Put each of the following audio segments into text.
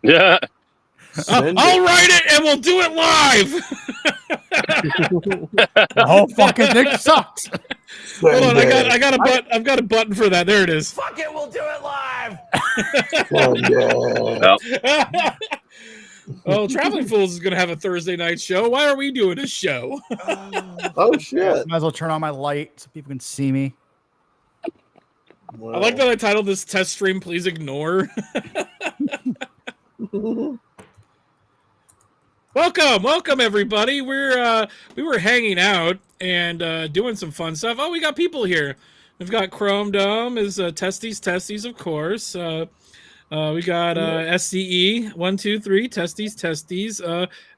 Yeah. I'll write it and we'll do it live. The whole fucking thing sucks. Hold on, I've got a button for that. There it is. Fuck it, we'll do it live. Well, Oh, Traveling Fools is going to have a Thursday night show. Why are we doing a show? Oh shit! Might as well turn on my light so people can see me. I like that I titled this test stream, Please Ignore. Welcome everybody. We were hanging out and doing some fun stuff. Oh, we got people here. We've got Chrome Dome is Testes, of course. We got SCE 123 Testes,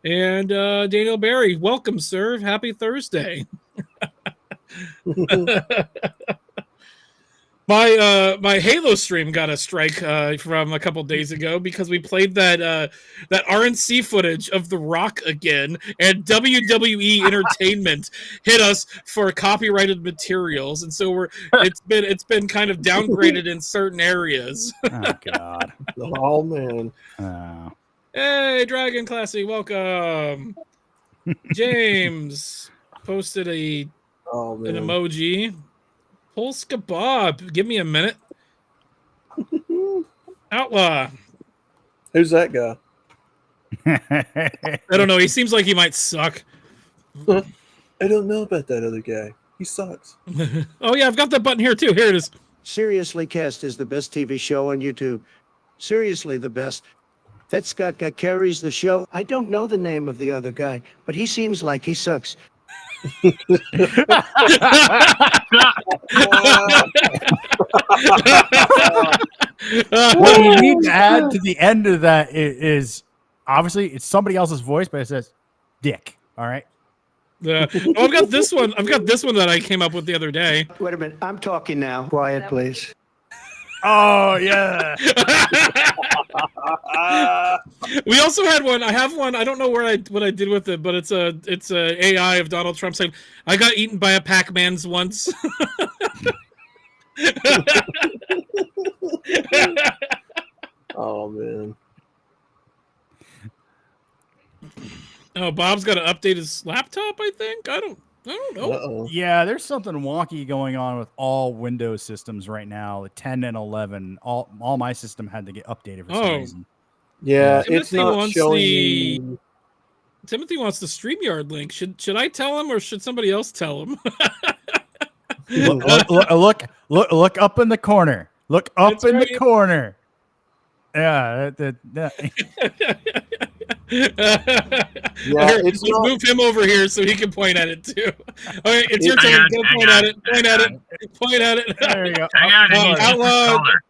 and Daniel Barry. Welcome, sir. Happy Thursday. My Halo stream got a strike from a couple days ago because we played that RNC footage of The Rock again, and WWE Entertainment hit us for copyrighted materials, and so it's been kind of downgraded in certain areas. Oh god. Oh man. Hey, Dragon Classy, welcome. James posted an emoji. Polska Bob, give me a minute. Outlaw. Who's that guy? I don't know. He seems like he might suck. I don't know about that other guy. He sucks. Oh yeah, I've got that button here too. Here it is. Seriously Cast is the best TV show on YouTube. Seriously the best. That Scott guy carries the show. I don't know the name of the other guy, but he seems like he sucks. What you need to add to the end of that is obviously it's somebody else's voice, but it says dick. All right. Oh, I've got this one. I've got this one that I came up with the other day. Wait a minute, I'm talking now. Quiet, please. Oh yeah. We also had one. I have one. I don't know what I did with it, but it's a AI of Donald Trump saying, "I got eaten by a Pac-Man's once." Oh man. Oh, Bob's got to update his laptop. I think. I don't know. Uh-oh. Yeah, there's something wonky going on with all Windows systems right now. The 10 and 11, all my system had to get updated for some reason. Yeah, it's Timothy not wants showing. the- Timothy wants the StreamYard link. Should I tell him or should somebody else tell him? Look up in the corner. Look up It's in right the corner. Yeah. Yeah, it's Let's not. move him over here so he can point at it too. Okay, it's your turn. Go point at it. Point at it. Point at it. There you go. hang on, I need different Outlaw. color.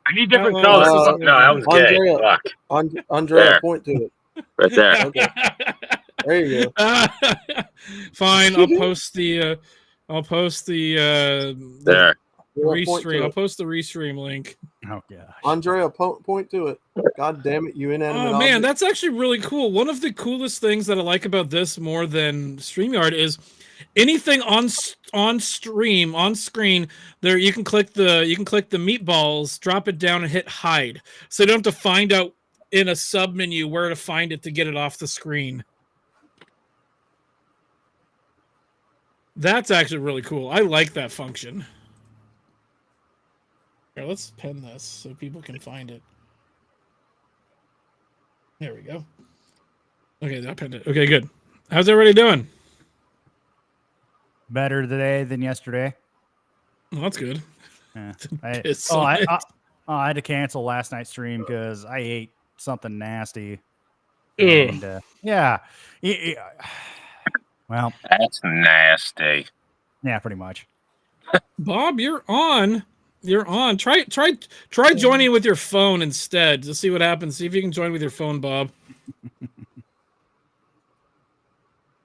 I need different Outlaw. colors. No, that was gay. Andrea. Fuck. Andrea, There. point to it. Right there. Okay, there you go. Fine. I'll post the There. restream. I'll post the restream link. Oh gosh. Andrea, point to it. God damn it, you inanimate Oh man, object. that's actually really cool. One of the coolest things that I like about this more than StreamYard is anything on stream on screen. There you can click the meatballs, drop it down, and hit hide, so you don't have to find out in a sub menu where to find it to get it off the screen. That's actually really cool. I like that function. Here, let's pin this so people can find it. There we go. Okay, I pinned it. Okay, good. How's everybody doing? Better today than yesterday. Well, that's good. Yeah. Piss I on it. had to cancel last night's stream because I ate something nasty. Ugh. And, yeah. Well, That's nasty. yeah, pretty much. Bob, you're on. You're on. Try joining with your phone instead to see what happens. See if you can join with your phone, Bob.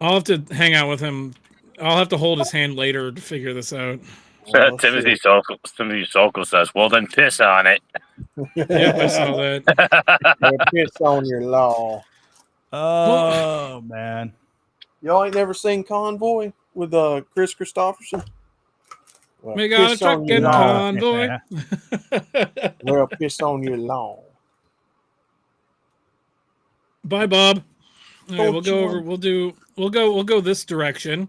I'll have to hang out with him. I'll have to hold his hand later to figure this out. Oh, Timothy Sokol says, "Well, then piss on it." Yep, I saw that. Yeah, piss on your law. Oh, man. Y'all ain't never seen Convoy with Chris Christopherson? Well, We got a piss on your trucking lawn. convoy. Yeah. Well, piss on your lawn. Bye, Bob. All right, Oh, we'll go John. over. We'll go this direction.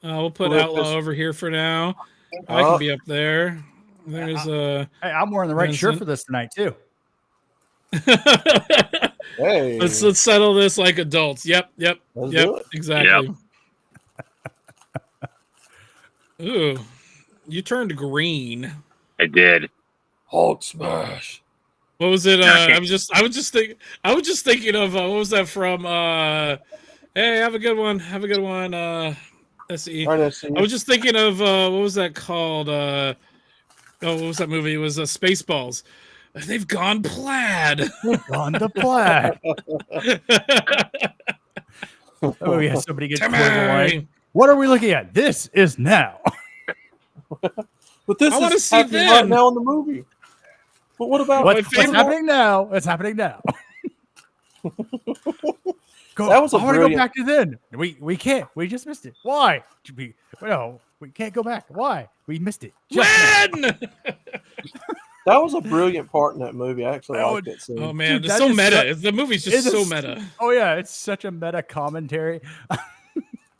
We'll put Well, Outlaw this- over here for now. I can Uh, be up there. There's Hey, I'm wearing the right shirt Vincent. for this tonight too. Hey, let's settle this like adults. Yep. Let's do it. Exactly. Ooh, you turned green. I did. Hulk smash. What was it? Okay. I was just thinking of what was that from? Hey, have a good one. Have a good one. Let's see. All right, I see I was just thinking of what was that called? Oh, what was that movie? It was Spaceballs. They've gone plaid. On the plaid. Oh, yeah, somebody gets pulled away. Timmy! What are we looking at? This is now. But this I wanna is see happening them. right now in the movie. But what about What's favorite- happening now? What's happening now? Go, That was a I want to go brilliant- back to then. We can't. We just missed it. Why? We can't go back. Why? We missed it. Just now. When? That was a brilliant part in that movie. I actually Oh, liked that scene. Oh man, Dude, it's that so is meta. su- The movie's it just so is- meta. Oh yeah, it's such a meta commentary.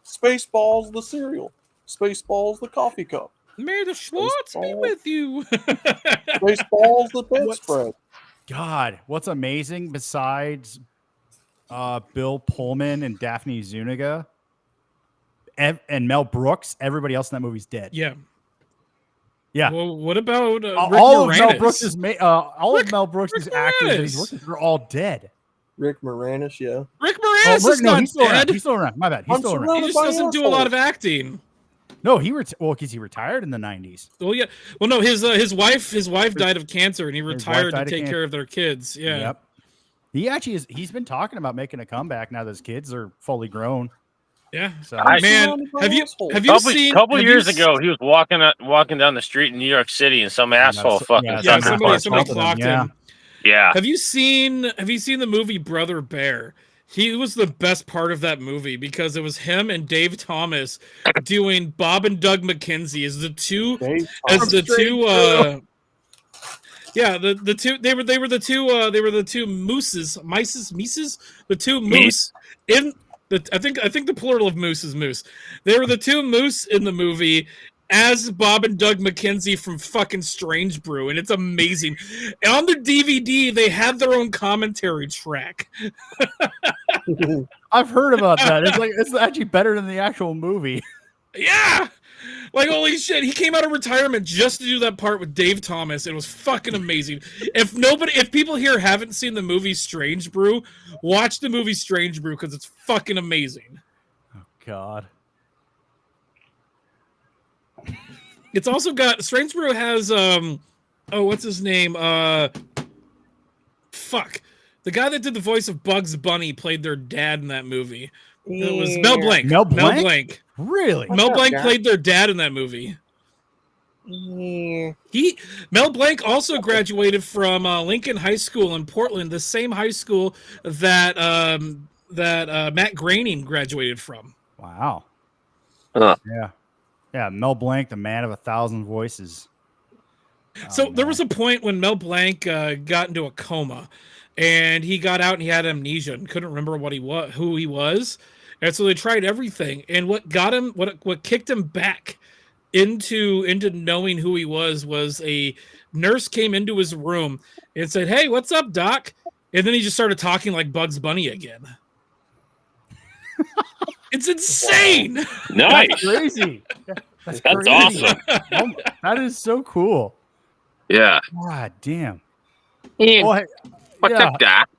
Spaceballs the cereal. Spaceballs the coffee cup. May the Schwartz be Baseball. with you. Spaceballs the bedspread. God, what's amazing besides Bill Pullman and Daphne Zuniga and Mel Brooks, everybody else in that movie's dead. Yeah. Yeah. Well, what about Rick all of Mel Moranis? Brooks's all of Mel Brooks's Rick actors that Moranis. he's working with are all dead. Rick Moranis, yeah. Rick Moranis is no, not he's still dead. around. He's still around. My bad. He's I'm still around. surrounded He just by doesn't do a lot of assholes. acting. No, because he retired in the 90s. Well, yeah. Well, no, his wife died of cancer, and he wife retired to died of take cancer. care of their kids. Yeah. Yep. He actually is. He's been talking about making a comeback now that his kids are fully grown. Yeah. So I- Man, surrounded by have you assholes. have you seen? Couple have you years s- ago, he was walking down the street in New York City, and some asshole fucking yeah, Yeah, suckered somebody punch him. clocked Yeah. him. Yeah, Have you seen the movie Brother Bear? He was the best part of that movie because it was him and Dave Thomas doing Bob and Doug McKenzie as the two Dave as Thomas. the two yeah, the two they were the two mooses, mices, the two moose in the I think the plural of moose is moose. They were the two moose in the movie as Bob and Doug McKenzie from fucking Strange Brew, and it's amazing. On the DVD, they had their own commentary track. I've heard about that. It's actually better than the actual movie. Yeah. Like, holy shit, he came out of retirement just to do that part with Dave Thomas. It was fucking amazing. If people here haven't seen the movie Strange Brew, watch the movie Strange Brew because it's fucking amazing. Oh God. It's also got Strange Brew has what's his name? Fuck. The guy that did the voice of Bugs Bunny played their dad in that movie. It was Mel Blanc. Mel Blanc? Mel Blanc. Really? Mel that Blanc guy? played their dad in that movie. Yeah. Mel Blanc also graduated from Lincoln High School in Portland, the same high school that Matt Groening graduated from. Wow. Huh. Yeah. Yeah. Mel Blanc, the man of 1,000 voices. So there was a point when Mel Blanc got into a coma, and he got out and he had amnesia and couldn't remember who he was, and so they tried everything. And what got him, what kicked him back into knowing who he was a nurse came into his room and said, "Hey, what's up, Doc?" And then he just started talking like Bugs Bunny again. It's insane. nice. That's crazy. That's That's crazy. awesome. Oh, that is so cool. Yeah. God damn. Ian, Well, hey, what's yeah. up, Doc?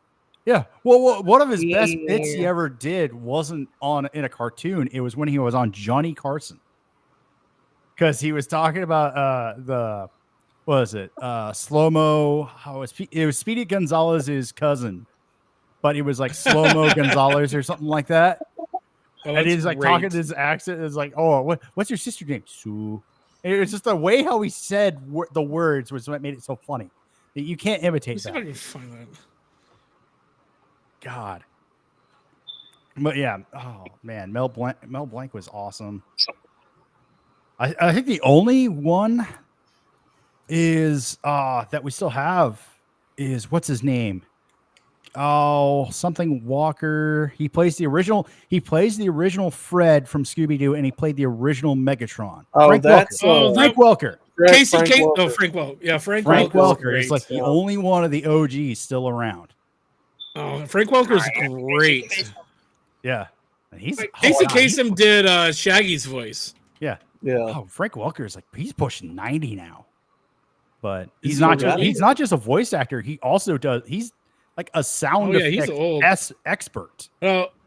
Yeah. Well, one of his best Yeah. bits he ever did wasn't in a cartoon. It was when he was on Johnny Carson. Because he was talking about what was it? Slow-mo. It was Speedy Gonzalez's cousin, but it was like Slow-mo Gonzalez or something like that. Oh, And that's he's like great. talking to his accent. It's like, oh, what's your sister's name? Sue. And it was just the way how he said the words was what made it so funny. You can't imitate Let's see if I that. can find that. God. But yeah, oh man, Mel Blanc was awesome. I think the only one is that we still have is what's his name? something Walker. He plays the original. He plays the original Fred from Scooby Doo, and he played the original Megatron. Oh, Frank that's Welker. Frank Welker. Casey Frank Casey. Welker. Oh, Frank Welker. Yeah, Frank Frank Welker's Welker is great. like the only one of the OGs still around. Oh, Frank Welker's great. Yeah, and he's Casey God, he's- Kasem did Shaggy's voice. Yeah. Yeah. Oh, Frank Welker is like he's pushing 90 now, but Is he's he not just already? he's not just a voice actor. He also does. He's like a sound Oh, yeah, he's effect old. expert.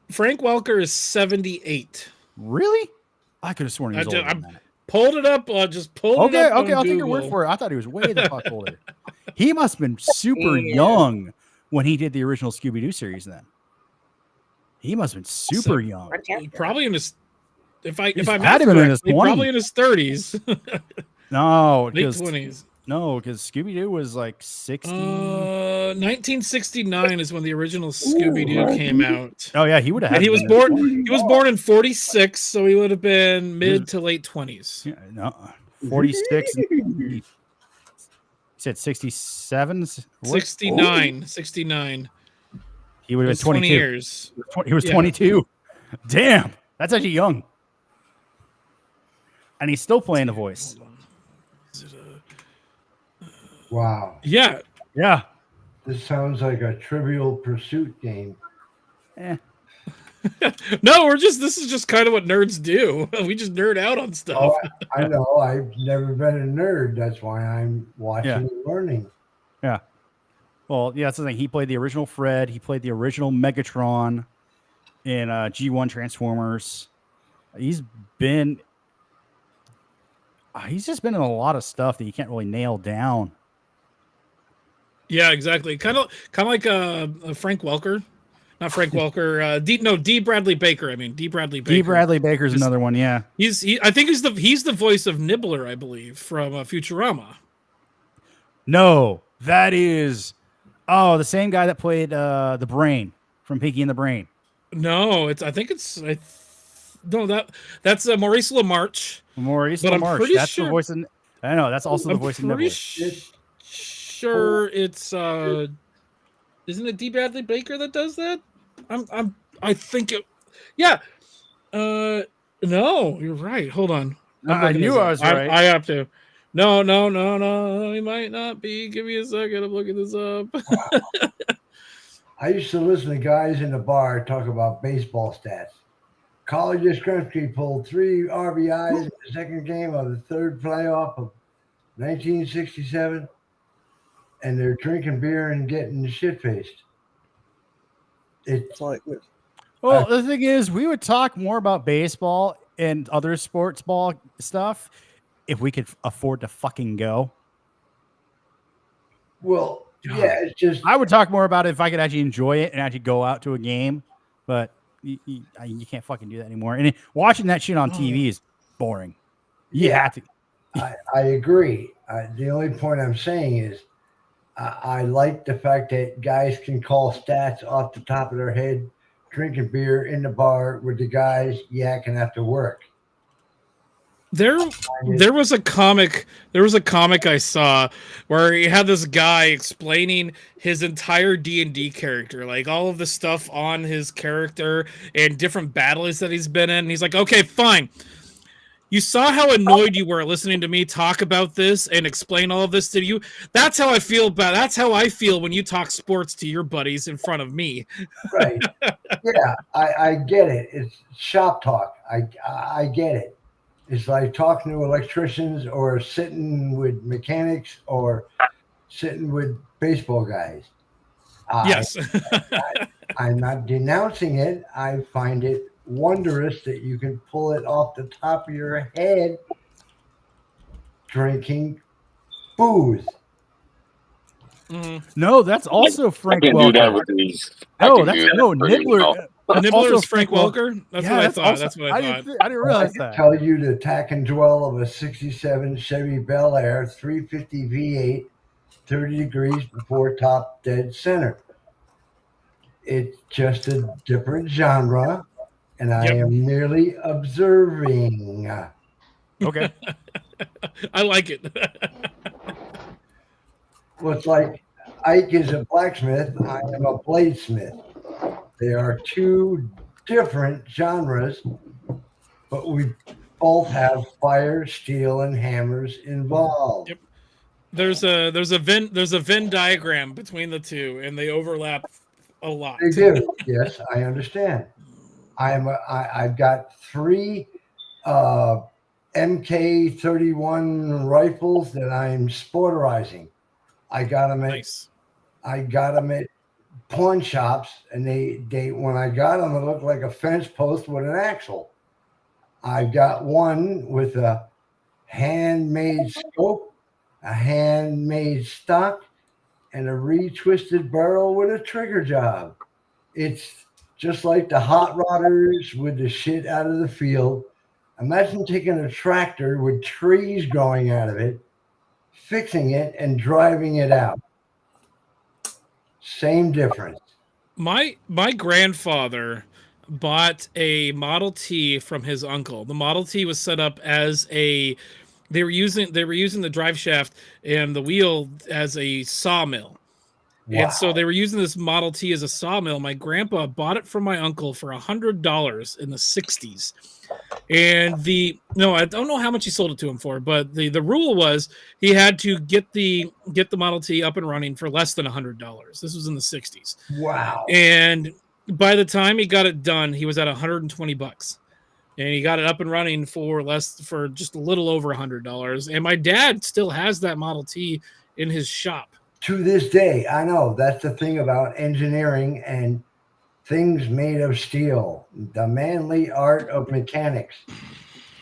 Frank Welker is 78. Really? I could have sworn he was older than that. Pulled it up. Just pulled it Okay, up. okay, on I'll take your Google. word for it. I thought he was way the fuck older. He must have been super young when he did the original Scooby Doo series. Then he must have been super young. Probably in his. If I He's math had him in his correctly, 20s. probably in his 30s, No, late because 20s. Scooby Doo was like 60. 1969 is when the original Scooby Doo came out. Oh yeah, he would have. And he was born. He was born in 46, so he would have been mid to late 20s. Yeah, no, 46. He said 67. 69. 69. He would have been That's 20 22. years. He was Yeah. 22. Damn, that's actually young. And he's still playing the voice. Wow. Yeah. Yeah. This sounds like a Trivial Pursuit game. Eh. No, this is just kind of what nerds do. We just nerd out on stuff. Oh, I know. I've never been a nerd. That's why I'm watching Yeah. and learning. Yeah. Well, yeah, that's the thing. He played the original Fred. He played the original Megatron in G1 Transformers. He's just been in a lot of stuff that you can't really nail down. Yeah, exactly. Kind of like Frank Welker. Not Frank Welker. D. Bradley Baker. I mean, D. Bradley Baker. D. Bradley Baker's another one. Yeah. I think he's the voice of Nibbler, I believe, from Futurama. No, that is the same guy that played the Brain from Pinky and the Brain. No, that's Maurice LaMarche. Maurice But I'm LaMarche. pretty That's sure- the voice. I know that's also the voice of pretty Nibbler. sure it's isn't it D. Bradley Baker that does that? I think it. Yeah. No, you're right. Hold on. I knew I was right. I have to. No. He might not be. Give me a second. I'm looking this up. I used to listen to guys in the bar talk about baseball stats. College Yastrzemski pulled 3 RBIs in the second game of the third playoff of 1967, and they're drinking beer and getting shit-faced. It's like Well, the thing is, we would talk more about baseball and other sports ball stuff if we could afford to fucking go. Well, yeah, it's just I would talk more about it if I could actually enjoy it and actually go out to a game, but you can't fucking do that anymore. And watching that shit on TV is boring. You have to. I agree. The only point I'm saying is I like the fact that guys can call stats off the top of their head, drinking beer in the bar with the guys yakking after work. There was a comic I saw where he had this guy explaining his entire D&D character, like all of the stuff on his character and different battles that he's been in. And he's like, okay, fine. You saw how annoyed you were listening to me talk about this and explain all of this to you. That's how I feel when you talk sports to your buddies in front of me. Right. Yeah, I get it. It's shop talk. I get it. It's like talking to electricians or sitting with mechanics or sitting with baseball guys. Yes. I'm not denouncing it. I find it wondrous that you can pull it off the top of your head drinking booze. No, that's also Frank I can do that Welker. with these. No, Nibbler. Nibbler is Frank Welker? That's what I thought. also- That's what I thought. I didn't realize I can that. tell you the tack and dwell of a 67 Chevy Bel Air 350 V8, 30 degrees before top dead center. It's just a different genre, and I am merely observing. Okay. I like it. Well, it's like Ike is a blacksmith. I am a bladesmith. They are two different genres, but we both have fire, steel, and hammers involved. Yep. There's a Venn diagram between the two, and they overlap a lot. They do. Yes, I understand. I've got 3 MK31 rifles that I'm sporterizing. I got them Nice. at pawn shops, and they when I got them, it looked like a fence post with an axle. I've got one with a handmade scope, a handmade stock, and a retwisted barrel with a trigger job. It's just like the hot rodders with the shit out of the field. Imagine taking a tractor with trees growing out of it, fixing it, and driving it out. Same difference. My grandfather bought a Model T from his uncle. The Model T was set up as they were using the drive shaft and the wheel as a sawmill. Wow. And so they were using this Model T as a sawmill. My grandpa bought it from my uncle for $100 in the 60s. And I don't know how much he sold it to him for, but the rule was he had to get the Model T up and running for less than $100. This was in the 60s. Wow. And by the time he got it done, he was at $120. And he got it up and running for just a little over $100. And my dad still has that Model T in his shop. To this day, I know that's the thing about engineering and things made of steel, the manly art of mechanics,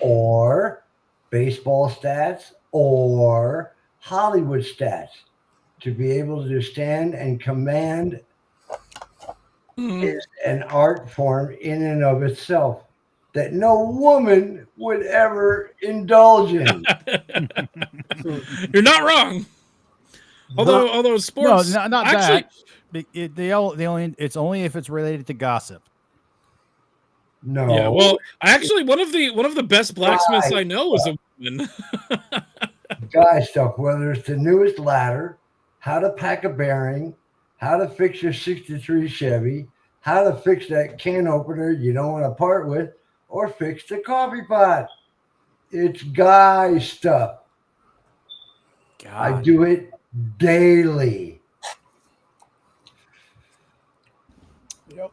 or baseball stats, or Hollywood stats. To be able to stand and command is an art form in and of itself that no woman would ever indulge in. You're not wrong. Although sports, No, not actually, that. It's only if it's related to gossip. No. yeah. Well, actually, one of the best blacksmiths I know is a woman. Guy stuff, whether it's the newest ladder, how to pack a bearing, how to fix your 63 Chevy, how to fix that can opener you don't want to part with, or fix the coffee pot. It's guy stuff. God. I do it daily.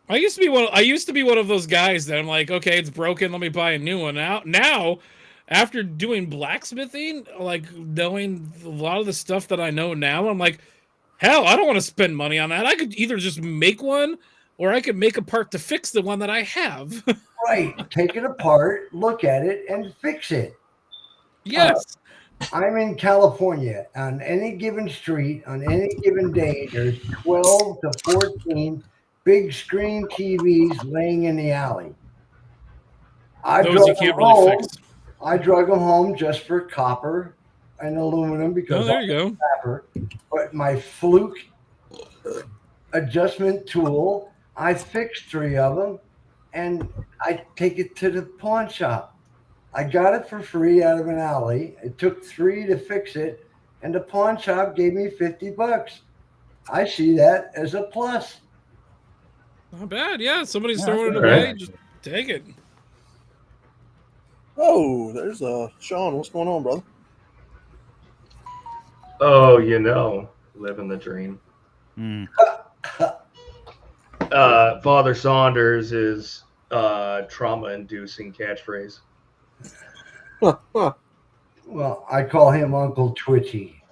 I used to be one of those guys that I'm like, okay, it's broken, let me buy a new one. Now, after doing blacksmithing, like knowing a lot of the stuff that I know now, I'm like, hell, I don't want to spend money on that. I could either just make one, or I could make a part to fix the one that I have. Right. Take it apart, look at it, and fix it. Yes. I'm in California. On any given street, on any given day, there's 12 to 14 big screen TVs laying in the alley. Those you can't really fix. I drug them home just for copper and aluminum because Oh, there you go. copper. But my Fluke adjustment tool, I fixed 3 of them, and I take it to the pawn shop. I got it for free out of an alley. It took 3 to fix it, and the pawn shop gave me $50. I see that as a plus. Not bad. Yeah, somebody's Yeah, throwing it that's away. right. Just take it. Oh, there's Sean. What's going on, brother? Oh, living the dream. Father Saunders is trauma-inducing catchphrase. Well, I call him Uncle Twitchy.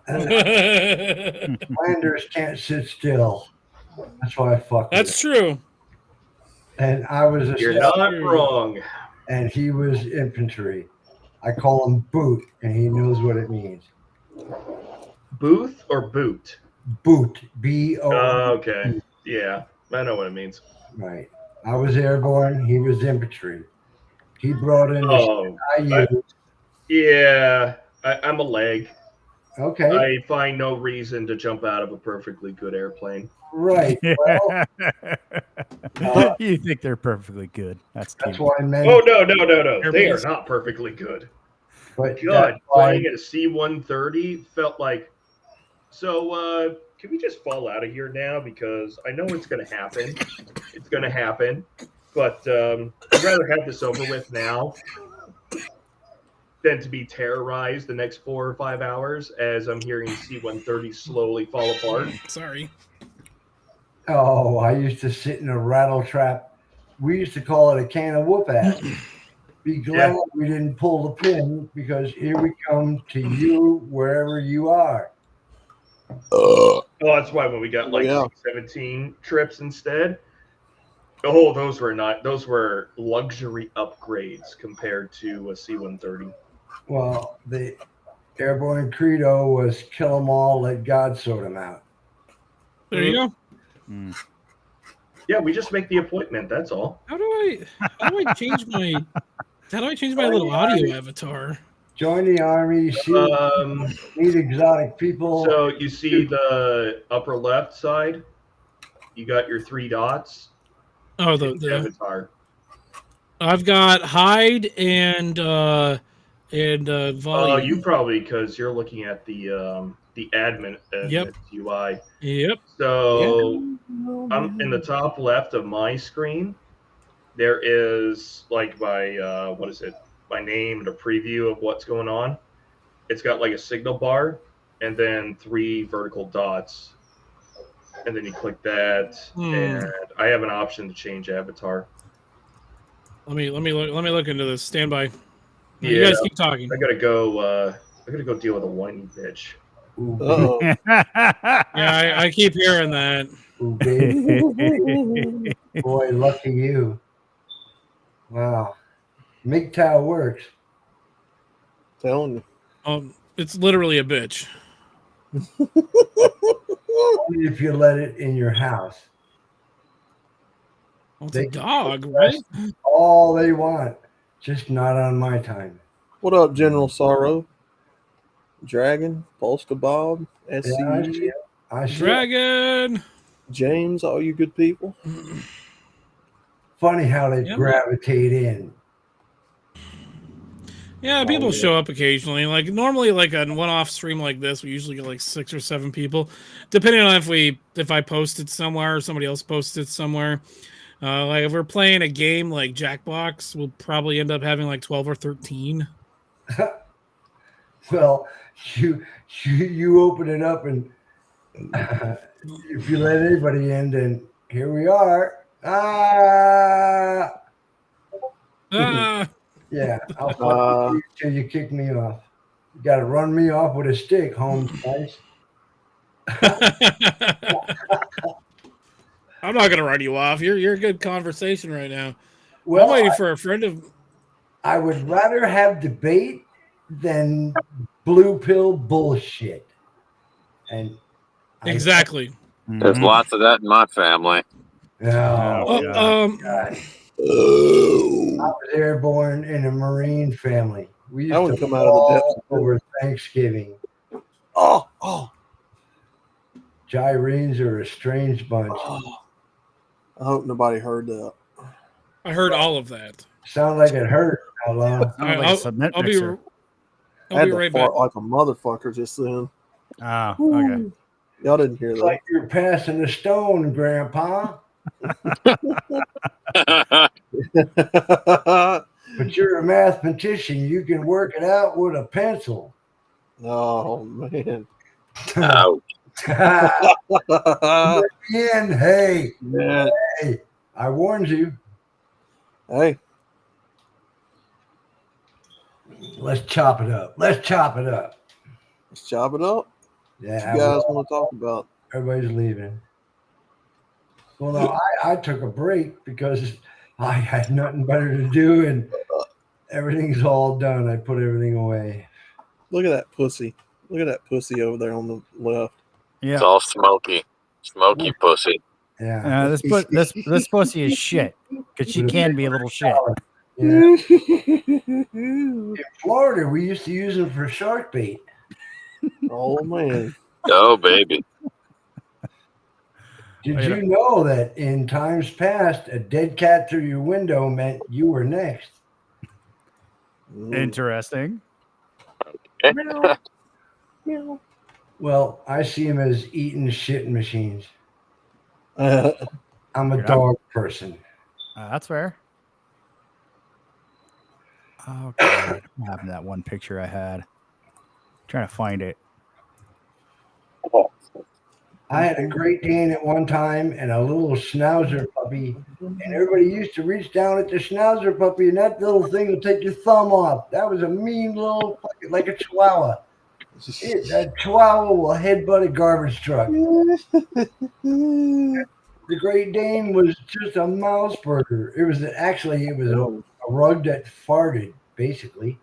Flanders can't sit still. That's why I fuck with That's him. true. And I was a You're scout, not wrong. and he was infantry. I call him Boot, and he knows what it means. Booth or boot? Boot, B-O. Okay. Yeah, I know what it means. Right. I was airborne. He was infantry. He brought in the Oh, shit I used. yeah. I'm a leg. Okay. I find no reason to jump out of a perfectly good airplane. Right. Well, You think they're perfectly good. That's that's cute. why men. Oh, no. They are Airplanes. not perfectly good. But God, that's why flying at a C-130 felt like So can we just fall out of here now? Because I know it's going to happen. It's going to happen. But I'd rather have this over with now than to be terrorized the next 4 or 5 hours as I'm hearing C-130 slowly fall apart. Sorry. Oh, I used to sit in a rattle trap. We used to call it a can of whoop ass. Be glad we didn't pull the pin because here we come to you wherever you are. Oh, that's why when we got like 17 trips instead. Oh, those were luxury upgrades compared to a C-130. Well, the airborne credo was kill them all, let God sort them out. There you go. Yeah, we just make the appointment. That's all. How do I change my little audio avatar? Join the army, meet exotic people. So you see the upper left side. You got your 3 dots. Oh, the avatar. I've got hide and volume. Oh, you probably because you're looking at the admin UI. Yep. So I'm in the top left of my screen. There is like my my name and a preview of what's going on. It's got like a signal bar and then 3 vertical dots. And then you click that, and I have an option to change avatar. Let me look into this. Stand by. You guys keep talking. I gotta go deal with a whiny bitch. Uh-oh. Yeah, I keep hearing that. Ooh, baby. Boy, lucky you. Wow. MGTOW works. Telling you. It's literally a bitch. Only if you let it in your house. Well, it's a dog, right? All they want, just not on my time. What up, General Sorrow? Dragon, Polska Bob, SCE, Dragon, James, all you good people. Funny how they gravitate in. Yeah, people show up occasionally. Like normally, like a one-off stream like this, we usually get like 6 or 7 people, depending on if I post it somewhere or somebody else posts it somewhere. Like if we're playing a game like Jackbox, we'll probably end up having like 12 or 13. Well, you open it up, and if you let anybody in, then here we are. Yeah, I'll fuck you till you kick me off. You got to run me off with a stick, Holmes. Nice. I'm not gonna run you off. You're a good conversation right now. Well, I'm waiting for a friend of. I would rather have debate than blue pill bullshit. And exactly. There's lots of that in my family. I was airborne in a Marine family. We used to come out of the depths over Thanksgiving. Oh. Gyrenes are a strange bunch. I hope nobody heard that. I heard all of that. Sound like it hurt. Outlaw. I'll be right back. Like a motherfucker just then. Oh, okay. Y'all didn't hear that. Like you're passing a stone, Grandpa. But you're a mathematician. You can work it out with a pencil. Oh, man. Ouch. Hey, I warned you. Hey. Let's chop it up. Let's chop it up. Yeah. What you guys want to talk about? Everybody's leaving. Well, no, I took a break because I had nothing better to do, and everything's all done. I put everything away. Look at that pussy. Look at that pussy over there on the left. Yeah. It's all smoky pussy. Yeah. This pussy is shit because she can be a little shit. Yeah. In Florida, we used to use them for shark bait. Oh, man. Oh, baby. Did you know that in times past, a dead cat through your window meant you were next? Interesting. Well, I see them as eating shitting machines. Uh, I'm a You're not- dog person. That's fair. Oh God, what happened to that one picture I had? Trying to find it. I had a Great Dane at one time and a little Schnauzer puppy, and everybody used to reach down at the Schnauzer puppy, and that little thing would take your thumb off. That was a mean little fucking, like a Chihuahua. That Chihuahua will headbutt a garbage truck. The Great Dane was just a mouse burger. It was a rug that farted, basically.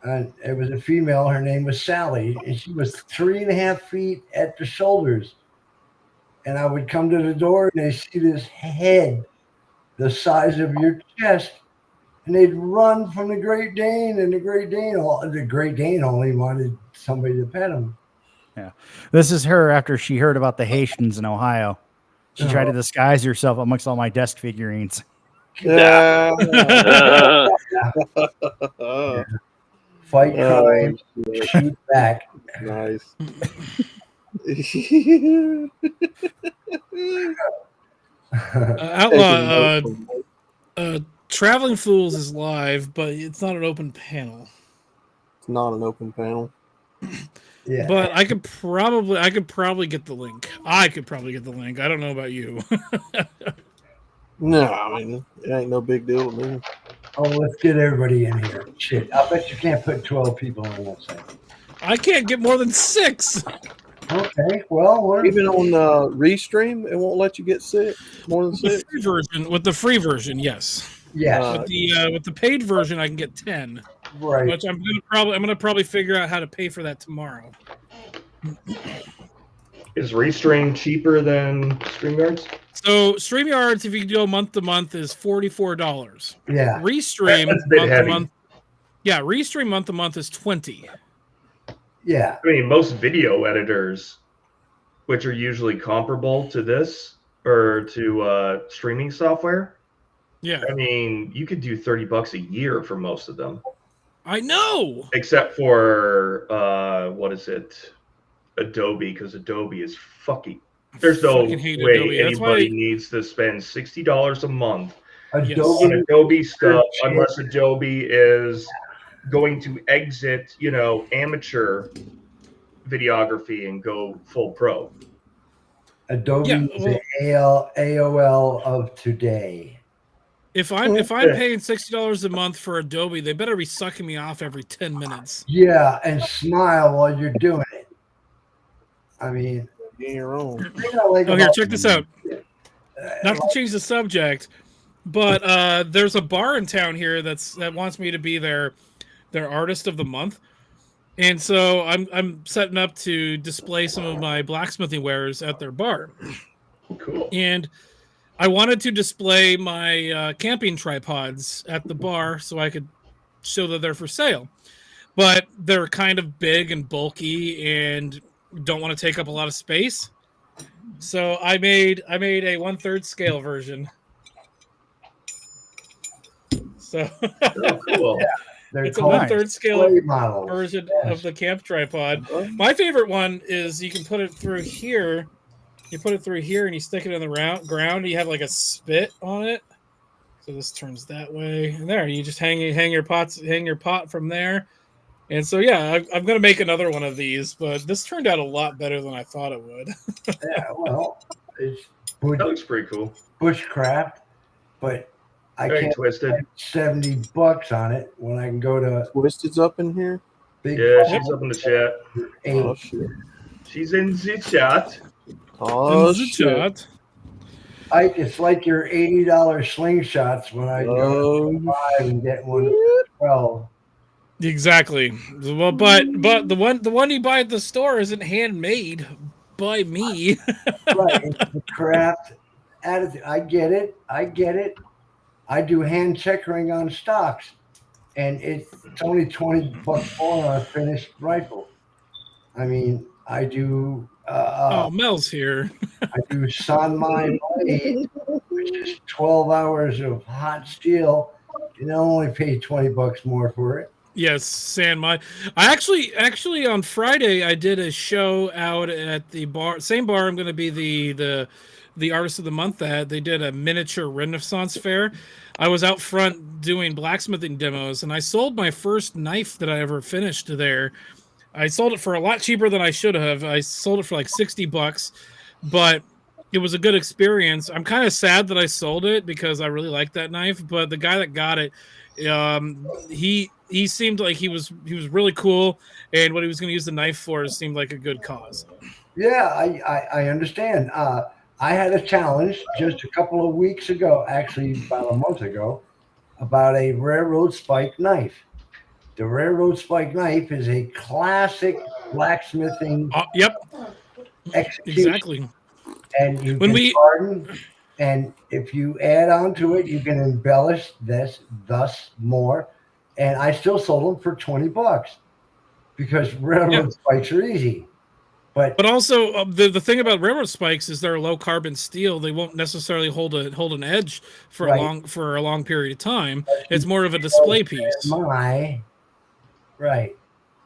And it was a female. Her name was Sally, and she was 3.5 feet at the shoulders. And I would come to the door, and they see this head the size of your chest, and they'd run from the Great Dane. And the Great Dane only wanted somebody to pet him. This is her after she heard about the Haitians in Ohio. She tried to disguise herself amongst all my desk figurines. yeah. Fight crime, shoot back. Nice. Outlaw, Traveling Fools is live, but it's not an open panel. It's not an open panel. Yeah. But I could probably get the link. I don't know about you. No, I mean, it ain't no big deal to me. Oh, let's get everybody in here. Shit, I bet you can't put 12 people on one side. I can't get more than 6. Okay, well, Even on Restream, it won't let you get more than With the 6. free version, yes. yes, With the paid version, I can get 10. right. Which I'm gonna probably figure out how to pay for that tomorrow. Is Restream cheaper than StreamYards? So StreamYards, if you go month to month, is $44. Yeah, Restream That's a bit month heavy. to month. Yeah, Restream month to month is $20. yeah. I mean, most video editors, which are usually comparable to this or to streaming software, Yeah, I mean, you could do $30 a year for most of them, I know. except for what is it, Adobe, because Adobe is fucking. There's no Fucking hate way Adobe. That's why anybody needs to spend $60 a month Yes. on Adobe, Adobe stuff unless Adobe is going to exit, amateur videography and go full pro. Adobe Yeah, is the AOL of today. If I'm paying $60 a month for Adobe, they better be sucking me off every 10 minutes. Yeah, and smile while you're doing it. I mean, In your own. the thing I like Oh, here, about- check this out. Not to change the subject, but there's a bar in town here that wants me to be their artist of the month, and so I'm setting up to display some of my blacksmithing wares at their bar. Cool. And I wanted to display my camping tripods at the bar so I could show that they're for sale, but they're kind of big and bulky and don't want to take up a lot of space. So I made a 1/3 scale version. So Oh, cool. They're it's a called 1/3 scale display models. version Yes. of the camp tripod. My favorite one is you can put it through here. You put it through here and you stick it in the ground. And you have like a spit on it. So this turns that way, and there you just hang your pot from there. And so yeah, I'm gonna make another one of these, but this turned out a lot better than I thought it would. Yeah, well, it's That looks pretty cool. bushcraft, but I Very can't twisted. spend $70 on it when I can go to Twisted's up in here. Big Yeah, Five she's up in the chat. for Oh, $8. shit. She's in the chat. Oh, This is a shit. shot. It's like your $80 slingshots when I go to Oh, 5 and get one for 12. Exactly. Well, but the one you buy at the store isn't handmade by me. Right, it's the craft attitude. I get it. I do hand checkering on stocks, and it's only $20 more on a finished rifle. I mean, I do. Oh, Mel's here. I do Sanmai blade, which is 12 hours of hot steel, and I'll only pay $20 more for it. Yes, San Mai. I actually on Friday I did a show out at the bar, same bar I'm going to be the artist of the month at. They did a miniature Renaissance fair. I was out front doing blacksmithing demos, and I sold my first knife that I ever finished there. I sold it for a lot cheaper than I should have. I sold it for like $60, but it was a good experience. I'm kind of sad that I sold it because I really liked that knife, but the guy that got it, he seemed like he was really cool, and what he was going to use the knife for seemed like a good cause. Yeah, I understand. I had a challenge just a couple of weeks ago, actually about a month ago, about a railroad spike knife. The railroad spike knife is a classic blacksmithing Yep, execution. exactly. And you can harden, and if you add on to it, you can embellish thus more. And I still sold them for $20 because railroad spikes are easy. But also the thing about railroad spikes is they're low carbon steel. They won't necessarily hold an edge for a long period of time. It's more of a display piece. Right,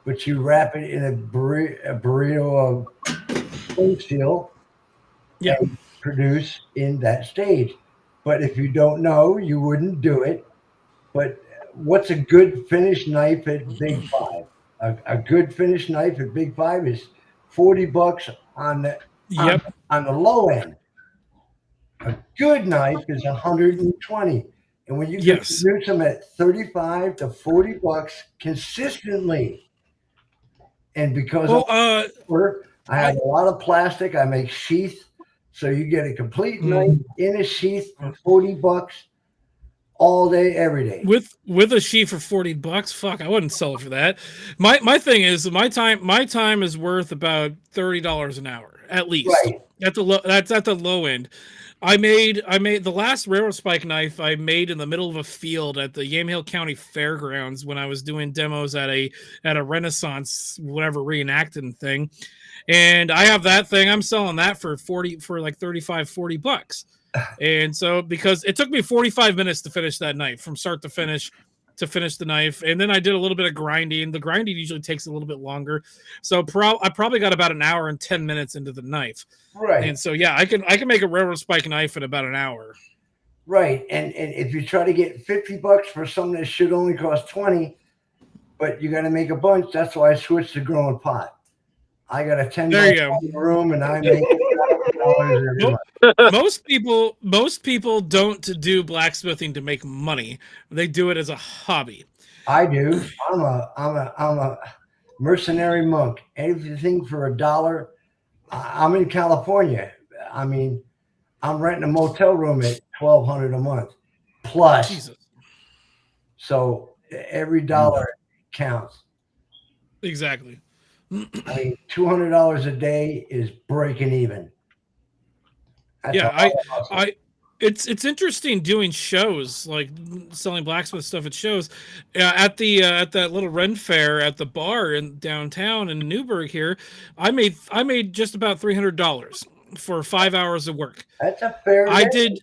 but you wrap it in a burrito of clean steel. And produce in that stage. But if you don't know, you wouldn't do it. But what's a good finished knife at Big Five? A good finished knife at Big Five is $40 on the low end. A good knife is $120. And when you can produce them at $35 to $40 consistently, and because I have a lot of plastic, I make sheath. So you get a complete knife in a sheath for $40 all day, every day. With a sheath for $40, fuck, I wouldn't sell it for that. My thing is my time is worth about $30 an hour at least. Right. That's at the low end. I made the last railroad spike knife I made in the middle of a field at the Yamhill County Fairgrounds when I was doing demos at a Renaissance whatever reenacting thing. And I have that thing. I'm selling that for like $35-40. And so because it took me 45 minutes to finish that knife from start to finish the knife. And then I did a little bit of grinding. The grinding usually takes a little bit longer. So I probably got about an hour and 10 minutes into the knife. Right. And so, yeah, I can make a railroad spike knife in about an hour. Right. And if you try to get $50 for something that should only cost $20, but you got to make a bunch, that's why I switched to growing pot. I got a $10 room, and I make $1 most people don't do blacksmithing to make money. They do it as a hobby. I do. I'm a mercenary monk. Everything for $1. I'm in California. I mean, I'm renting a motel room at $1,200 a month plus. Jesus. So every dollar counts. Exactly. I mean, $200 a day is breaking even. That's it's interesting doing shows, like selling blacksmith stuff at shows. At that little Ren fair at the bar in downtown in Newburgh here, I made just about $300 for 5 hours of work. That's a fair. I did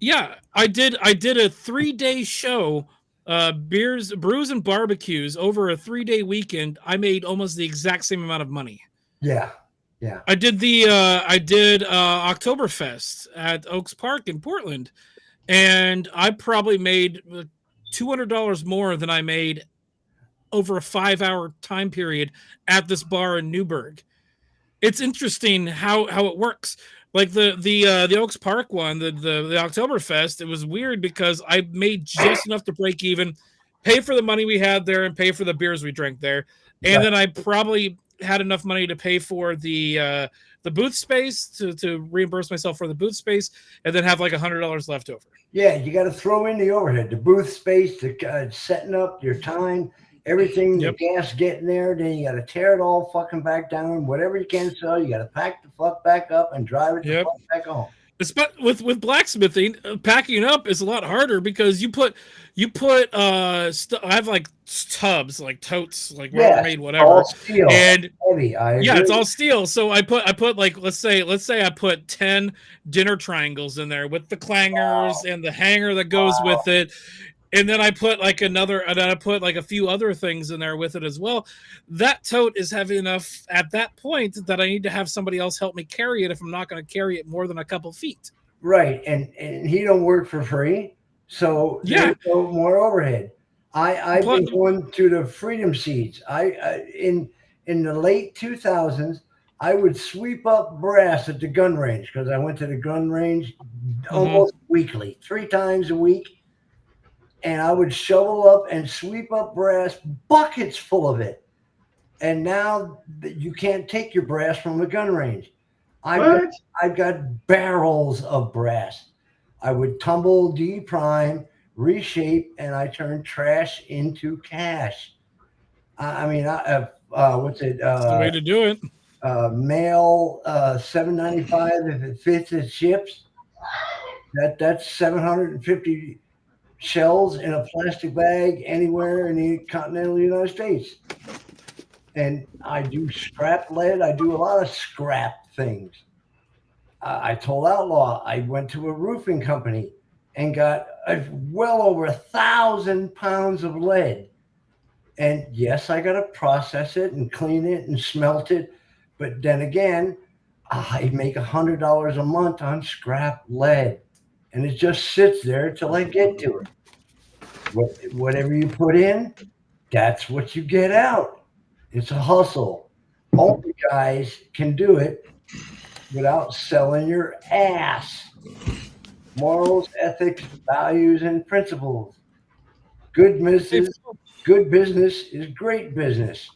a 3-day show. Beers, brews, and barbecues over a 3-day weekend. I made almost the exact same amount of money. Yeah. I did Oktoberfest at Oaks Park in Portland, and I probably made $200 more than I made over a 5-hour time period at this bar in Newburgh. It's interesting how it works. Like the Oaks Park one, the Oktoberfest, it was weird because I made just enough to break even, pay for the money we had there, and pay for the beers we drank there, and then I probably had enough money to pay for the booth space to reimburse myself for the booth space, and then have like $100 left over. Yeah, you got to throw in the overhead, the booth space, the setting up, your time, everything, the gas getting there. Then you got to tear it all fucking back down. Whatever you can sell, you got to pack the fuck back up and drive it the fuck back home. With blacksmithing, packing up is a lot harder because you put I have like tubs, like totes, like Rubbermaid, whatever, all steel, and heavy. It's all steel. So I put like let's say I put 10 dinner triangles in there with the clangers and the hanger that goes with it. and then I put like a few other things in there with it as well. That tote is heavy enough at that point that I need to have somebody else help me carry it if I'm not going to carry it more than a couple feet. Right, and he don't work for free, so Yeah. there's no more overhead. I've been Plus- going to the Freedom Seeds. In the late 2000s, I would sweep up brass at the gun range because I went to the gun range almost weekly, 3 times a week, and I would shovel up and sweep up brass, buckets full of it. And now you can't take your brass from the gun range. I've got barrels of brass. I would tumble, D-prime, reshape, and I turn trash into cash. What's it? That's the way to do it. Mail $7.95 if it fits, it ships. That's 750 shells in a plastic bag anywhere in the continental United States. And I do scrap lead. I do a lot of scrap things. I told Outlaw I went to a roofing company and got well over 1,000 pounds of lead. And yes, I got to process it and clean it and smelt it. But then again, I make $100 a month on scrap lead. And it just sits there till I get to it. Whatever you put in, that's what you get out. It's a hustle. Only guys can do it without selling your ass. Morals, ethics, values, and principles. Good business is great business.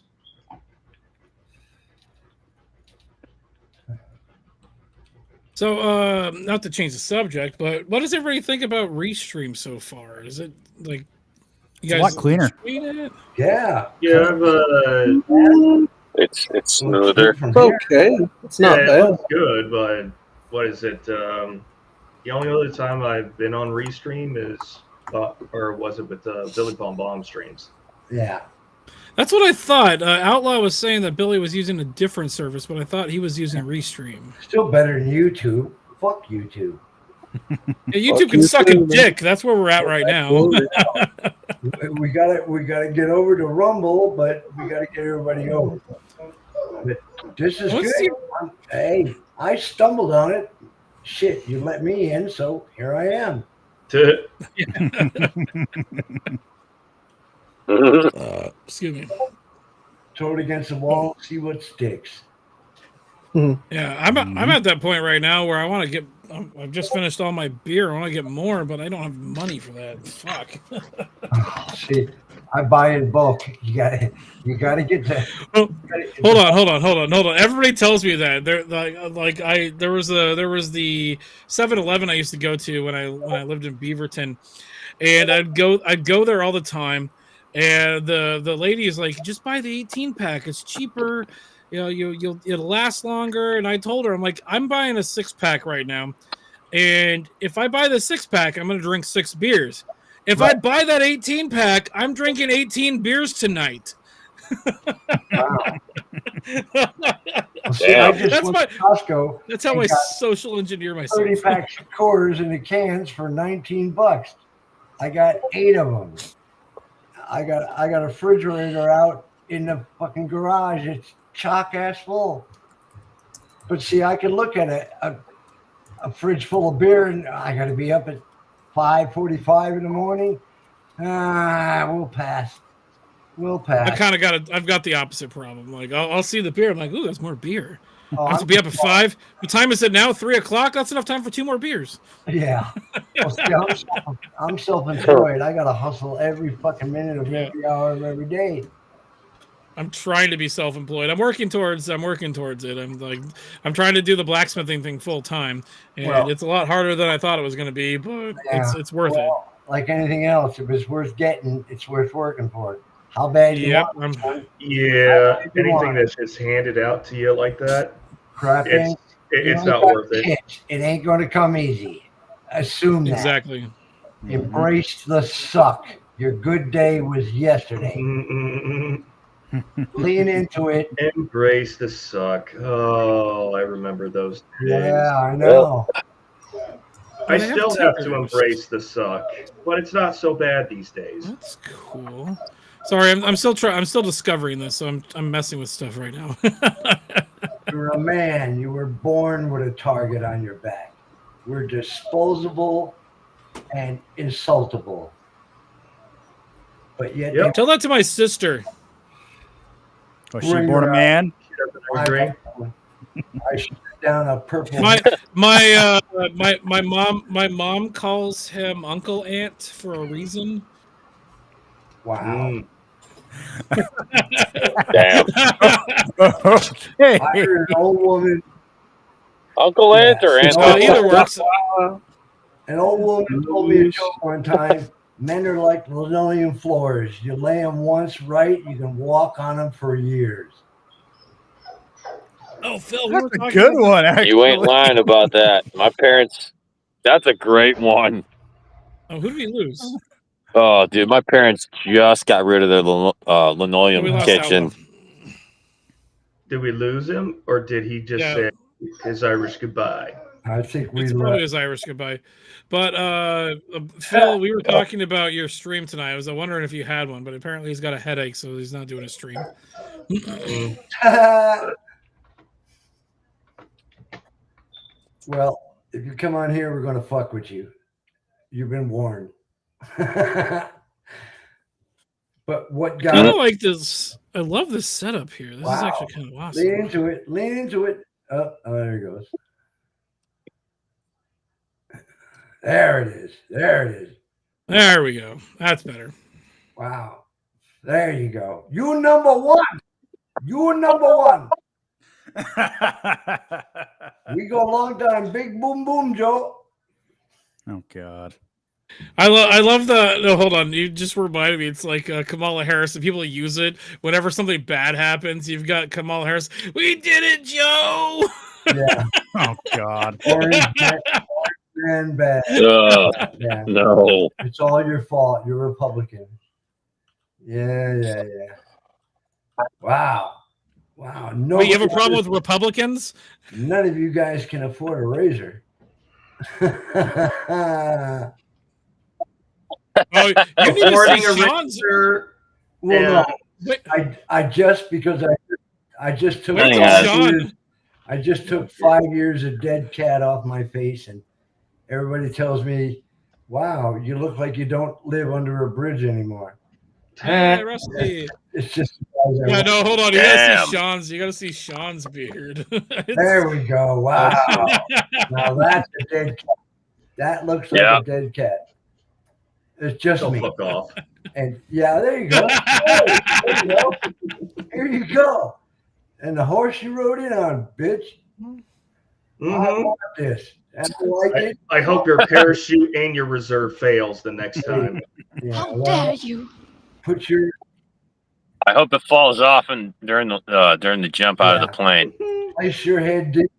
So, not to change the subject, but what does everybody think about Restream so far? Is it like you It's a lot cleaner. screen it? Yeah. Yeah, It's smoother. It's okay. It's not it bad. looks good, but what is it? The only other time I've been on Restream is, or was it with Billy Bomb Bomb streams? Yeah. That's what I thought. Outlaw was saying that Billy was using a different service, but I thought he was using Restream. Still better than YouTube. Fuck YouTube. Yeah, YouTube can suck a dick. That's where we're at right now. we gotta get over to Rumble, but we gotta get everybody over. But this is What's good. Hey, I stumbled on it. Shit, you let me in, so here I am. Excuse me. Throw it against the wall, see what sticks. Yeah, I'm at that point right now where I want to get. I've just finished all my beer. I want to get more, but I don't have money for that. Fuck. See, I buy in bulk. You gotta get that. Oh, hold on. Everybody tells me that there was the 7-Eleven I used to go to when I lived in Beaverton, and I'd go there all the time, and the lady is like, just buy the 18-pack. It's cheaper. You know, it'll last longer. And I told her, I'm like, I'm buying a 6-pack right now, and if I buy the 6-pack, I'm gonna drink 6 beers. If I buy that 18-pack, I'm drinking 18 beers tonight. Wow. See, I just went to Costco. That's how I social engineer myself. 30 packs of quarters in the cans for $19. I got 8 of them. I got a refrigerator out in the fucking garage. It's chock ass full. But see, I can look at a fridge full of beer, and I got to be up at 5:45 in the morning. We'll pass. I've got the opposite problem. Like I'll see the beer. I'm like, ooh, that's more beer. Oh, I have to be up at 5. What time is it now? 3:00. That's enough time for 2 more beers. Yeah. Well, see, I'm self-employed. I got to hustle every fucking minute of every hour of every day. I'm trying to be self-employed. I'm working towards it. I'm trying to do the blacksmithing thing full time, and it's a lot harder than I thought it was going to be, but it's worth it. Like anything else, if it's worth getting, it's worth working for it. How bad you want it? Yeah, anything that's just handed out to you like that, it's not worth it. It ain't going to come easy. Assume that. Exactly. Embrace the suck. Your good day was yesterday. Lean into it. Embrace the suck. Oh, I remember those days. Yeah, I know. I They have still have to tickers. embrace the suck, but it's not so bad these days. That's cool. Sorry, I'm still I'm still discovering this, so I'm messing with stuff right now. You're a man. You were born with a target on your back. We're disposable and insultable. But yet, Yep. Tell that to my sister. Was she Bring born a her man? She doesn't agree. I shoot down a purple. My mom calls him Uncle Ant for a reason. Wow. Mm. Damn. Okay. I heard an old woman. Uncle Ant or Aunt? Either works. An old woman told me a joke one time. Men are like linoleum floors. You lay them once right, you can walk on them for years. Oh, Phil, we That's were a talking good about- one, actually. You ain't lying about that. My parents. That's a great one. Oh, who did we lose? Oh, dude, my parents just got rid of their linoleum We lost kitchen. Outlaw. Did we lose him, or did he just Yeah. say his Irish goodbye? I think we It's probably left. his Irish goodbye. But Phil, we were talking about your stream tonight. I was wondering if you had one, but apparently he's got a headache, so he's not doing a stream. Well, if you come on here, we're going to fuck with you. You've been warned. But what I got kind of like this. I love this setup here. This is Wow. actually kind of lean awesome. into it? Lean into it. Oh, there he goes. There it is. There it is. There we go. That's better. Wow. There you go. You number one. You number one. We go a long time. Big boom boom, Joe. Oh God. I love the. No, hold on. You just reminded me. It's like Kamala Harris, and people use it whenever something bad happens. You've got Kamala Harris. We did it, Joe. Yeah. Oh God. Orange and bad. Yeah. No. It's all your fault. You're Republican. Yeah. Wow. No, Wait, you have a problem with Republicans? None of you guys can afford a razor. Oh, you need to Affording see a Sean's. razor, Well, yeah. no, I just because I just took Wait till 5 Sean- years, I just took 5 years of dead cat off my face, and everybody tells me, "Wow, you look like you don't live under a bridge anymore." Hey, Rusty. It's just Yeah, no, hold on. You gotta Damn. see Sean's. You gotta see Sean's beard. there we go. Wow, now that's a dead cat. That looks like Yeah. a dead cat. It's just Don't me. fuck off. And yeah, there you go. Hey, there you go. Here you go. And the horse you rode in on, bitch. I Mhm. want this. And I like it. I hope your parachute and your reserve fails the next time. Yeah, How well, dare you? put your I hope it falls off and during the jump out of the plane. place your head deep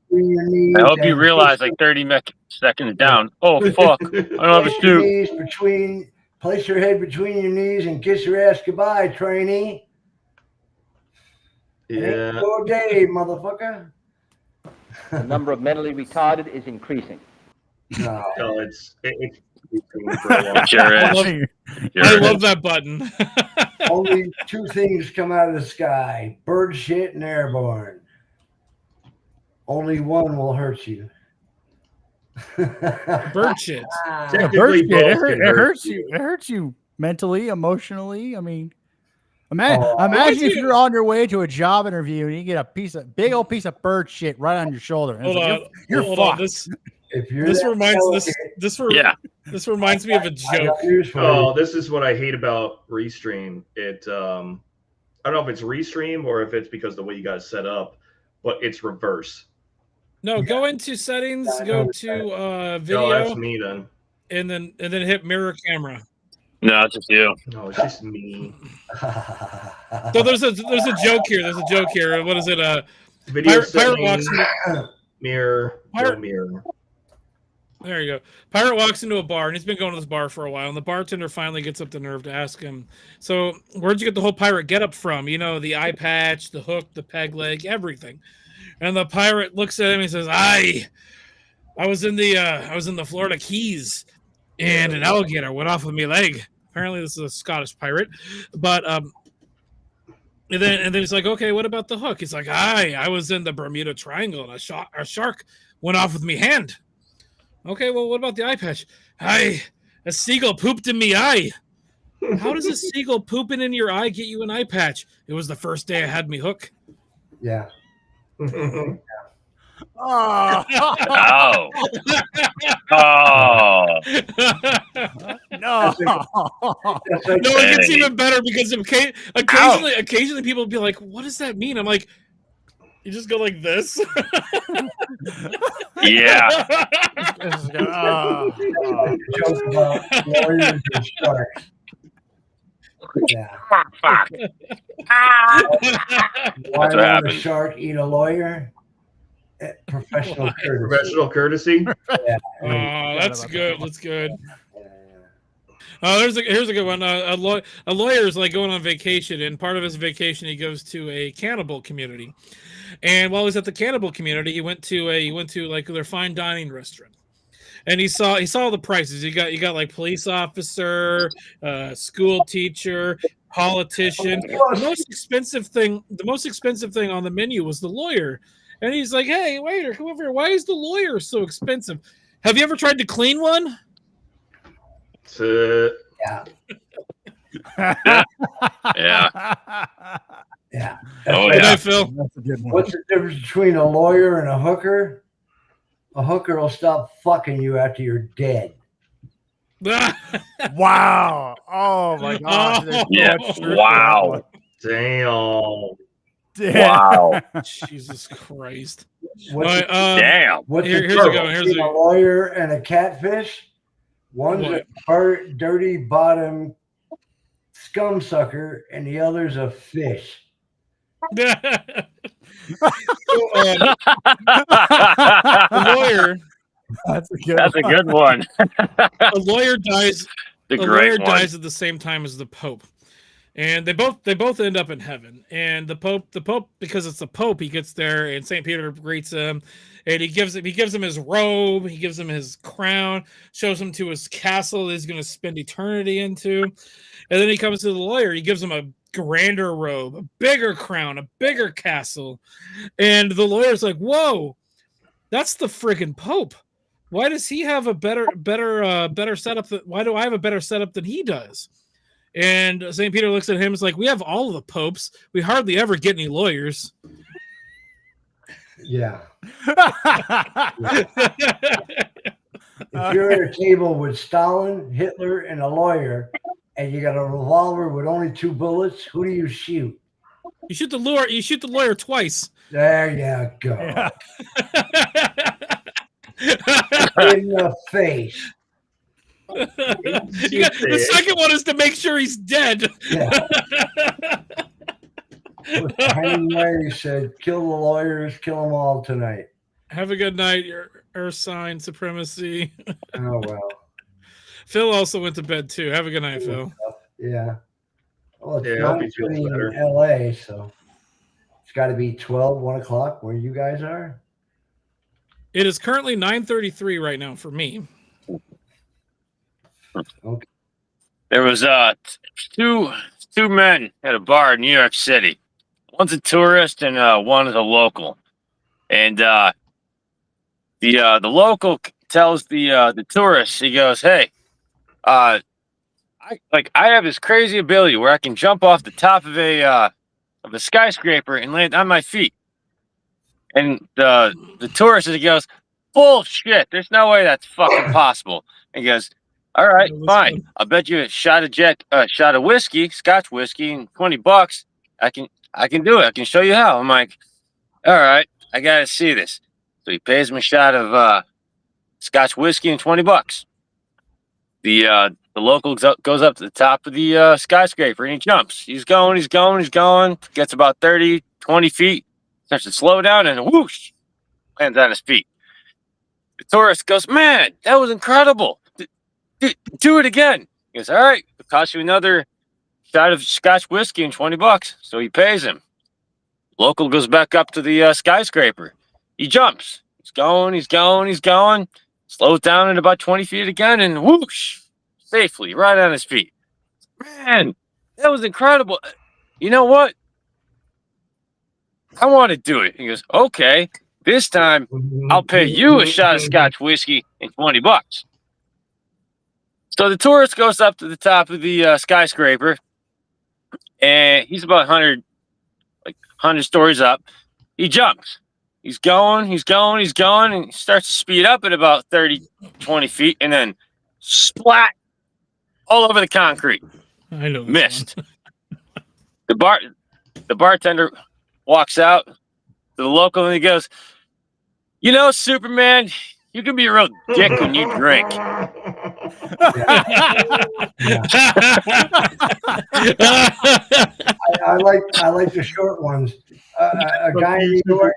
between your knees. I hope you and realize kiss like 30 seconds down. Oh fuck! I don't have a place your suit. knees between. Place your head between your knees and kiss your ass goodbye, trainee. It ain't Yeah. your day, motherfucker. The number of mentally retarded is increasing. No. No, it's for a long Sure I is. love, Sure I is. love that button. Only two things come out of the sky: bird shit and airborne. Only one will hurt you. Bird shit. Yeah, Technically, bird shit. both It can hurts hurt you. It hurts you mentally, emotionally. I mean, imagine What's if it- you're on your way to a job interview and you get a big old piece of bird shit right on your shoulder. And Hold it's on. like, you're Hold on. fucked. If you're This that reminds delicate, Yeah. this reminds me of a I joke. got news for Oh, you. this is what I hate about Restream. I don't know if it's Restream or if it's because the way you guys set up, but it's reverse. No, go into settings, I go noticed to No, video, that's me then. and then hit mirror camera. No, it's just you. No, it's just me. So there's a joke here. There's a joke here. What is it? Video Pirate walks. settings, mirror, no Pirate- mirror. There you go. Pirate walks into a bar, and he's been going to this bar for a while. And the bartender finally gets up the nerve to ask him, "So, where'd you get the whole pirate getup from? You know, the eye patch, the hook, the peg leg, everything." And the pirate looks at him and he says, I was in the Florida Keys, and an alligator went off of my leg. Apparently, this is a Scottish pirate, but and then he's like, okay, what about the hook? He's like, I was in the Bermuda Triangle, and a shark went off with me hand. Okay, well, what about the eye patch? A seagull pooped in me eye. How does a seagull pooping in your eye get you an eye patch? It was the first day I had me hook. Yeah. Oh. Oh. Oh. No. No, it gets even better because occasionally people will be like, "What does that mean?" I'm like, "You just go like this." Yeah. Joke about lawyers and sharks. Yeah. Fuck. Why what would a happened. shark eat a lawyer? Professional courtesy. Professional courtesy. Yeah. Oh, that's good. That's good. Yeah. Here's a good one. A lawyer is like going on vacation, and part of his vacation he goes to a cannibal community. And while he's at the cannibal community, he went to like their fine dining restaurant, and he saw the prices. You got like police officer, school teacher, politician. The most expensive thing on the menu was the lawyer. And he's like, "Hey, waiter, come over here. Why is the lawyer so expensive? Have you ever tried to clean one?" Yeah. Yeah. Yeah. Oh, Good yeah. night, Phil. That's a good one. What's the difference between a lawyer and a hooker? A hooker will stop fucking you after you're dead. Wow. Oh my gosh. There's so Yeah. much truth to that Wow. one. Damn. Damn. Wow. Jesus Christ. What's, All right, Damn. what's here's the a difference go, here's between a- a lawyer and a catfish? One's What? a dirty bottom scum sucker, and the other's a fish. the lawyer, That's a good That's a one. good one. a lawyer dies. The A lawyer great one. dies at the same time as the Pope, and they both end up in heaven. And the Pope, because it's the Pope, he gets there, and Saint Peter greets him, and he gives him his robe, he gives him his crown, shows him to his castle that he's going to spend eternity into, and then he comes to the lawyer, he gives him a grander robe, a bigger crown, a bigger castle, and the lawyer's like, "Whoa, that's the friggin' Pope. Why does he have a better setup? Why do I have a better setup than he does?" And St. Peter looks at him and is like, "We have all of the popes. We hardly ever get any lawyers." Yeah. If you're at a table with Stalin, Hitler, and a lawyer, and you got a revolver with only 2 bullets, who do you shoot? You shoot the lawyer twice. There you go. Yeah. In the face. The second one is to make sure he's dead. Yeah. Hemingway said, "Kill the lawyers, kill them all tonight." Have a good night, your Ursine supremacy. Oh, well. Phil also went to bed too. Have a good night, Phil. Yeah. Well, it's Yeah, I hope he feels 9:30 better. in LA, so it's got to be 12, 1 o'clock where you guys are. It is currently 9:33 right now for me. Okay. There was two men at a bar in New York City. One's a tourist and one is a local. And the local tells the tourist, he goes, "Hey, I have this crazy ability where I can jump off the top of a skyscraper and land on my feet." And the tourist, he goes, "Bullshit! There's no way that's fucking possible." And he goes, "All right, fine. I'll bet you a shot of whiskey, Scotch whiskey, and $20. I can do it. I can show you how." I'm like, "All right, I gotta see this." So he pays him a shot of Scotch whiskey and $20. The local goes up to the top of the skyscraper and he jumps. He's going. Gets about 30, 20 feet. Starts to slow down and whoosh, lands on his feet. The tourist goes, "Man, that was incredible. Do it again." He goes, "All right, it'll cost you another shot of Scotch whiskey and $20. So he pays him. Local goes back up to the skyscraper. He jumps. He's going. Slows down at about 20 feet again, and whoosh, safely right on his feet. Man, that was incredible. You know what? I want to do it. He goes, okay. This time, I'll pay you a shot of Scotch whiskey and $20. So the tourist goes up to the top of the skyscraper, and he's about 100 stories up. He jumps. He's going, and he starts to speed up at about 20 feet, and then splat all over the concrete. I know. This Missed. one. The bartender walks out to the local, and he goes, you know, Superman, you can be a real dick when you drink. I like the short ones. A guy in New York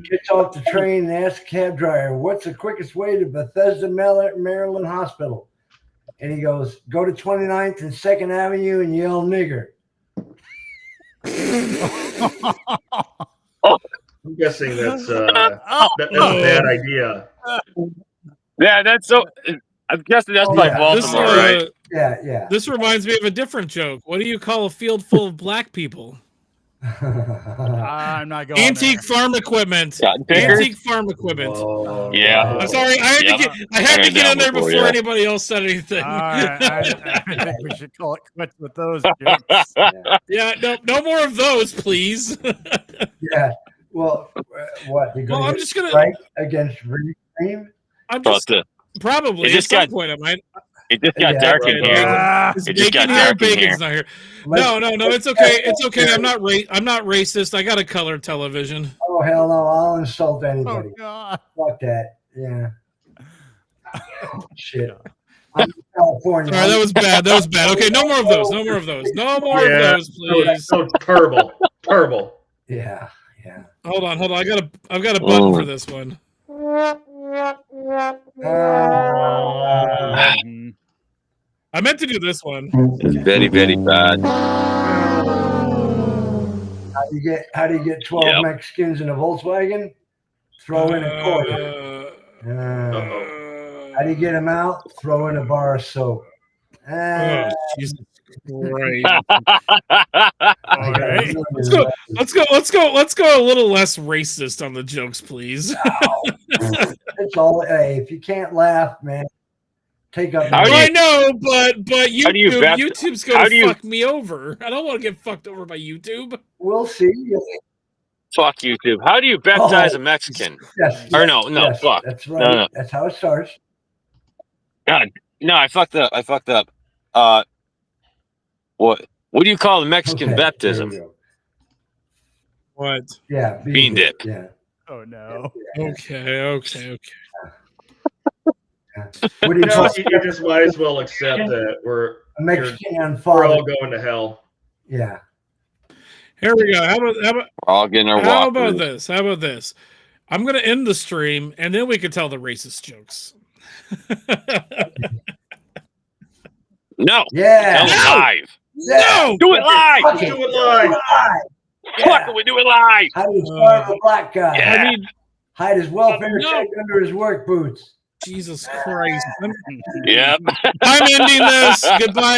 gets off the train and asks the cab driver, "What's the quickest way to Bethesda, Maryland Hospital?" And he goes, "Go to 29th and 2nd Avenue and yell nigger." I'm guessing that's a bad idea. Yeah, that's so. I'm guessing that's like Baltimore, right? Yeah. This reminds me of a different joke. What do you call a field full of black people? I'm not going. Antique farm equipment. Cotton pickers? Antique farm equipment. Oh, Yeah. I'm sorry. I had to get in there before anybody else said anything. All right, I think we should call it quits with those jokes. Yeah, no more of those, please. Yeah. Well, what? You're Well, going I'm to just gonna. strike against Dream? I'm Well, just probably it just at some got- point I might. It just got Yeah, dark in right. here. Is It just got Bacon here? dark in here. Bacon's not here. No, it's okay. It's okay. I'm not racist. I got a color television. Oh, hell no. I'll insult Oh anybody. God! Fuck that. Yeah. Shit. I'm from California. Sorry, that was bad. That was bad. Okay, no more of those. No more of those. No more of Yeah. those, please. So terrible. Yeah. Hold on. I've got a button for this one. Mhm. I meant to do this one. It's very, very bad. How do you get 12 Yep. Mexicans in a Volkswagen? Throw in a quarter. Uh-oh. How do you get them out? Throw in a bar of soap. Oh, Jesus Christ. All right. Let's go a little less racist on the jokes, please. It's all. Hey, if you can't laugh, man, take up. How do I you- know, but How do you YouTube, bap- YouTube's how gonna do you- fuck me over. I don't want to get fucked over by YouTube. We'll see. Fuck YouTube. How do you baptize a Mexican? Yes. Or no, yes, fuck. That's right. No. That's how it starts. God, no, I fucked up. What do you call a Mexican Okay, there baptism? you go. What? Yeah. Bean dip. Yeah. Oh no! Okay. What do you call You just might as well accept that we're a Mexican on all fire? going to hell. Yeah. Here we go. How about We're all getting our How walk. about this? How about this? I'm gonna end the stream and then we can tell the racist jokes. No, Yeah. tell it live. No! Do it live. Fuck it. Do it live. Fuck it, we do it live. How do you starve a black guy? Yeah. I mean, Hide his welfare No. check under his work boots. Jesus Christ. Yep. I'm ending this. Goodbye.